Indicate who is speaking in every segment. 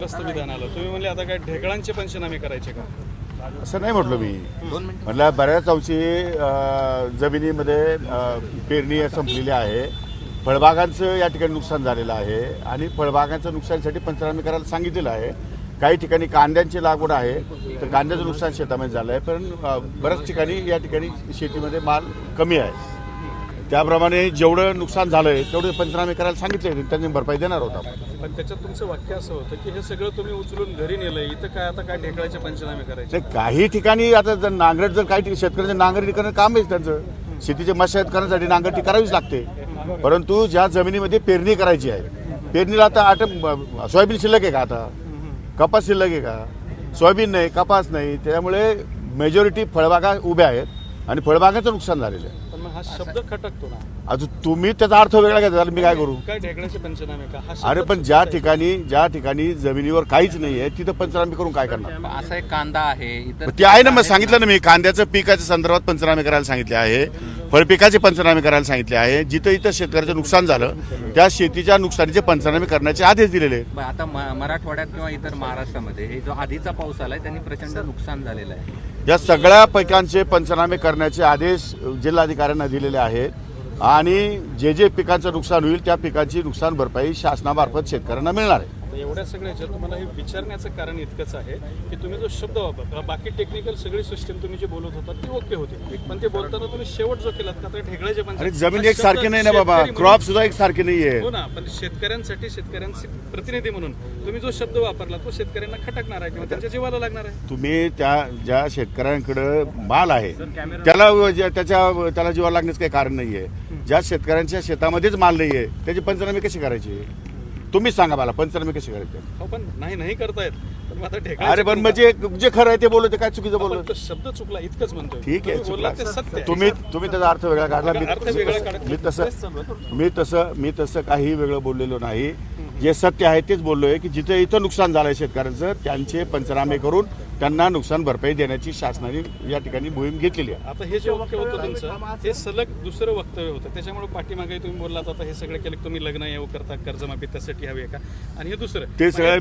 Speaker 1: विधान आलं तुम्ही म्हणले आता काय ढेकळांचे पंचनामे करायचे का?
Speaker 2: असं नाही म्हटलं मी. म्हटलं बऱ्याच अंशी जमिनीमध्ये पेरणी संपलेली आहे. फळबागांचं या ठिकाणी नुकसान झालेलं आहे आणि फळबागांचं नुकसानीसाठी पंचनामे करायला सांगितलेलं आहे. काही ठिकाणी कांद्यांची लागवड आहे तर कांद्याचं नुकसान शेतामध्ये झालं आहे, पण बऱ्याच ठिकाणी या ठिकाणी शेतीमध्ये माल कमी आहे. त्याप्रमाणे जेवढं नुकसान झालंय तेवढे पंचनामे करायला सांगितले, त्यांनी भरपाई देणार होता.
Speaker 1: पण त्याच्यात तुमचं वाक्य असं होतं की हे सगळं तुम्ही उचलून घरी नेलंय, इथं काय आता काय ढेकळाचे पंचनामे करायचे?
Speaker 2: काही ठिकाणी आता जर नांगरट जर काही शेतकऱ्यांचं नांगरटी करणं काम आहे त्यांचं, शेतीचे मशागत करण्यासाठी नांगरटी करावीच लागते. परंतु ज्या जमिनीमध्ये पेरणी करायची आहे, पेरणीला आता सोयाबीन शिल्लक आहे का? आता कपास शिल्लक आहे का? सोयाबीन नाही, कपास नाही. त्यामुळे मेजॉरिटी फळबागा उभ्या आहेत आणि फळबागाचं नुकसान झालेलं आहे.
Speaker 1: पण मग हा शब्द खटकतो ना.
Speaker 2: अजून तुम्ही त्याचा अर्थ वेगळा घ्यायचा, मी काय करू?
Speaker 1: काय ढेकळाचे पंचनामे का? हा शब्द
Speaker 2: अरे पण ज्या ठिकाणी जमिनीवर काहीच नाही आहे तिथं पंचनामे करून काय करणार?
Speaker 3: असा एक कांदा आहे इतर
Speaker 2: ते आहे ना, मग सांगितलं ना मी. कांद्याचं पिकाच्या संदर्भात पंचनामे करायला सांगितले आहे, फळपिकाचे पंचनामे करायला सांगितले आहे. जिथं इथं शेतकऱ्याचं नुकसान झालं त्या शेतीच्या नुकसानीचे पंचनामे करण्याचे आदेश दिलेले आहेत.
Speaker 3: आता मराठवाड्यात किंवा इतर महाराष्ट्रामध्ये हे जो आधीचा पाऊस आलाय त्यांनी प्रचंड नुकसान झालेलं आहे.
Speaker 2: या सगळ्या पिकांचे पंचनामे करण्याचे आदेश जिल्हाधिकाऱ्यांना दिलेले आहेत आणि जे पिकांचं नुकसान होईल त्या पिकांची नुकसान भरपाई शासनामार्फत शेतकऱ्यांना मिळणार आहे.
Speaker 1: एवढ्या सगळ्याच्या तुम्हाला हे विचारण्याचं कारण इतकंच आहे की तुम्ही जो शब्द वापरता, बाकी टेक्निकल सगळी सिस्टीम तुम्ही जे बोलत होता ती ओके होती, पण ते बोलताना तुम्ही शेवट जो केलात का तर ढेकळाचे पंचनामे.
Speaker 2: अरे जमीन एक सारखी नाही ना बाबा, क्रॉप सुद्धा एक सारखी नाहीये.
Speaker 1: हो ना, पण शेतकऱ्यांसाठी शेतकऱ्यांचे प्रतिनिधी म्हणून तुम्ही जो शब्द वापरला तो शेतकऱ्यांना खटकणार आहे किंवा त्यांच्या जीवाला लागणार आहे.
Speaker 2: तुम्ही ज्या शेतकऱ्यांकडे माल आहे त्याला जीवाला लागण्याचं काही कारण नाहीये. ज्या शेतकऱ्यांच्या शेतामध्येच माल नाहीये त्याची पंचनामे कशी करायची? तुम्हीच सांगा मला, पंचनामे कशी करायचे?
Speaker 1: हो पण नाही करतायत. पण आता ढेकळाचे
Speaker 2: अरे पण म्हणजे जे खरं आहे ते बोलत, काय चुकीचं
Speaker 1: आपण
Speaker 2: बोलत?
Speaker 1: तो शब्द चुकला इतकंच म्हणतोय.
Speaker 2: ठीक आहे,
Speaker 1: तुम्ही बोललात ते सत्य आहे.
Speaker 2: तुम्ही त्याचा अर्थ वेगळा काढला.
Speaker 1: अर्थ वेगळा काढत
Speaker 2: मी तसं काही वेगळं बोललेलो नाही. जे सत्य आहे तेच बोललोय की जिथे इथं नुकसान झालंय शेतकऱ्यांचं त्यांचे पंचनामे करून त्यांना नुकसान भरपाई देण्याची शासनाने या ठिकाणी मोहीम घेतलेली आहे.
Speaker 1: आता हे जे वाक्य होतं तुमचं हे सलग दुसरं वक्तव्य होतं, त्याच्यामुळे पाठीमागे तुम्ही बोललात आता हे सगळं केलं तुम्ही लग्न येऊ करता कर्जमाफी त्यासाठी हवी आहे का? आणि हे दुसरं
Speaker 2: ते सगळं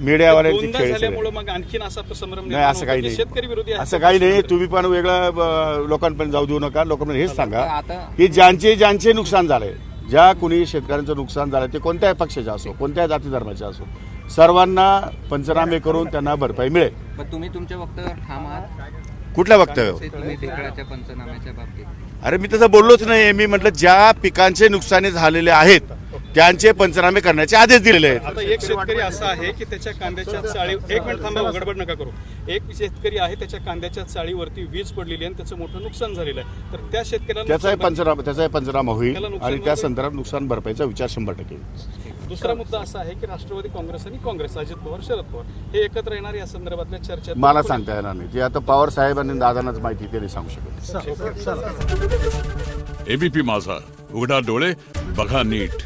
Speaker 2: मीडियावाल्यांची खेळ
Speaker 1: झाल्यामुळे मग आणखीन असा संभ्रम
Speaker 2: नाही. असं काही नाही,
Speaker 1: शेतकरी विरोधी
Speaker 2: असं काही नाही. तुम्ही पण वेगळं लोकांपर्यंत जाऊ देऊ नका. लोकांना हेच सांगा
Speaker 3: आता
Speaker 2: की ज्यांचे नुकसान झालंय, ज्या कुणी शेतकऱ्यांचं नुकसान झालं ते कोणत्याही पक्षाचे असो, कोणत्याही जाती धर्माचे असो, सर्वांना पंचनामे करून त्यांना भरपाई मिळेल.
Speaker 3: पण तुम्ही तुमच्या वक्तव्यावर ठाम आहात.
Speaker 2: कुठल्या वक्तव्य?
Speaker 3: तुम्ही ढेकळाच्या पंचनाम्याच्या बाबतीत.
Speaker 2: अरे मी तसं बोललोच नाही. मी म्हटलं ज्या पिकांचे नुकसानी झालेले आहेत त्यांचे पंचनामे करण्याचे आदेश दिलेले आहेत.
Speaker 1: आता एक शेतकरी असा आहे की त्याच्या कांद्याच्या चाळी, एक मिनिट थांबा, गडबड नका करू. एक शेतकरी आहे त्याच्या कांद्याच्या चाळीवरती वीज पडलेली आणि त्याचं मोठं नुकसान झालेलं आहे, तर त्या शेतकऱ्याला
Speaker 2: त्याचाही पंचनामा होईल आणि त्या संदर्भात नुकसान भरपाईचा विचार 100% होईल.
Speaker 1: दुसरा मुद्दा असा आहे की राष्ट्रवादी काँग्रेस आणि काँग्रेस, अजित पवार शरद पवार हे एकत्र येणार या संदर्भातल्या चर्चेत
Speaker 2: मला सांगता येणार नाही. ते आता पवार साहेब आणि दादांनाच माहिती, ते नाही सांगू शकत.
Speaker 4: एबीपी माझा, उघडा डोळे बघा नीट.